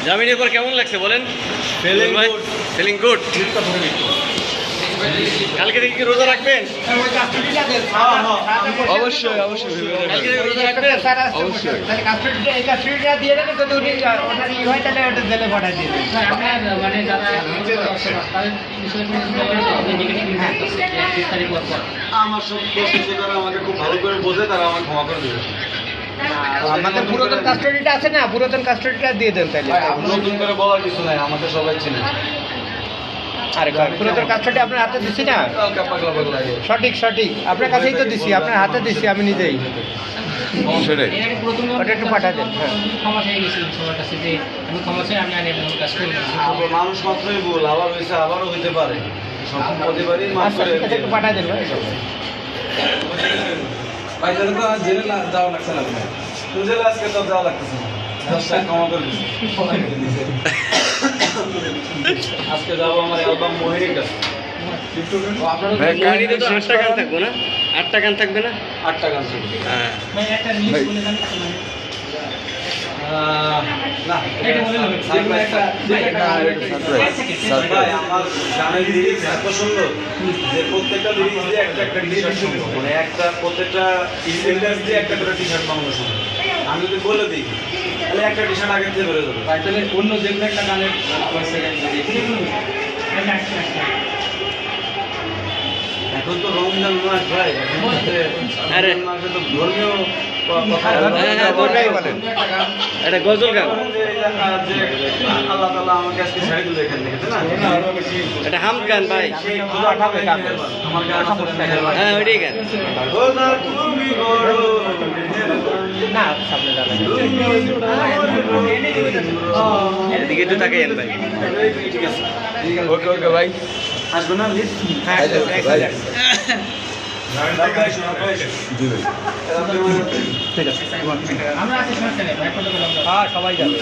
জামিনের পর কেমন লাগছে বলেন? Feeling good. কালকে থেকে কি রোজা রাখবেন? অবশ্যই অবশ্যই কালকে থেকে রোজা রাখবেন? অবশ্যই। তাহলে কাস্টডিটা এই কাস্টডিটা দিয়ে দেন, যদি উনি ওনার ই হয় তাহলে ওটা জেলে পাঠিয়ে দিয়ে দেন। মানে যারা তাদের বিষয়ে কোনো আমার সব প্রশ্ন তারা আমাকে খুব ভালো করে বোঝে, তারা আমাকে ক্ষমা করে দেবে। আমাদের পুরাতন কাস্টডিটা আছে না, পুরাতন কাস্টডিটা দিয়ে দেন তাহলে। নতুন করে বলার কিছু নাই, আমাকে সবাই চিনে। আরে পুরাতন কাস্টডি আপনার হাতে দিছি না? হালকা পাগলা পাগলা লাগে। সঠিক সঠিক, আপনার কাছেই তো দিছি, আপনার হাতে দিছি আমি নিজেই। সেটাই। ওটা একটু পাঠা দেন। হ্যাঁ, ক্ষমা চেয়ে গেছি সবার কাছে যে আমি ক্ষমা চাই, আমি আর এমন কাজ করি না। আবার মানুষ মাত্রই ভুল, আবার হয়েছে, আবারও হইতে পারে। সব প্রতিবারই মাফ আচ্ছা করে ঠিক আছে, একটু পাঠা দেন ভাই। ভাই তাহলে তো আজ জেলে যাওয়া লাগছে না। তো জেলে আজকে তো যাওয়া লাগতেছে না। 10 টাকা ক্ষমা করে দিচ্ছি। আজকে যাবো আমার অ্যালবাম মোহিনীর কাছে। কাহিনীতে তো 8টা গান থাকবো না? 8টা গান থাকবে না? 8টা গান ছিল। হ্যাঁ। ভাই একটা রিলিজ বলে জানি তো মানে না, এটা বলে নেবেন। যেকোনো একটা ভাই, আমার গানের লিরিক্স এত সুন্দর যে প্রত্যেকটা লিরিক্স দিয়ে একটা একটা টি-শার্ট সুন্দর, মানে একটা প্রত্যেকটা সেন্টেন্স দিয়ে একটা করে টি-শার্ট বানানো সুন্দর। আমি যদি বলে দিই তাহলে একটা টি-শার্ট আগে থেকে বেরোয় যাবে। ভাই তাহলে অন্য যে কোনো একটা গানের সেকেন্ড এখন তো রমজান মাস ভাই, এখন হচ্ছে আরে। রমজান মাসে তো ধর্মীয় কথা হ্যাঁ, ওটাই বলেন। এটা গজল গান, আল্লাহ তাআলা আমাকে আজকে ছেড়ে দিল এখান থেকে, তাই না? এটা হাম গান ভাই। সেই খোদা ঠাকুর আমার গান হ্যাঁ ওইটাই গান। খোদা তুমি বড় না, সামনে যাবেন। এদিকে একটু তাকাইয়েন ভাই। ঠিক আছে, ওকে ওকে ভাই আসবে না লিস্ট? হ্যাঁ, ভাই ঠিক আছে। আমরা আছি সমস্যা নেই ভাই, ফটো হ্যাঁ, সবাই যাবে।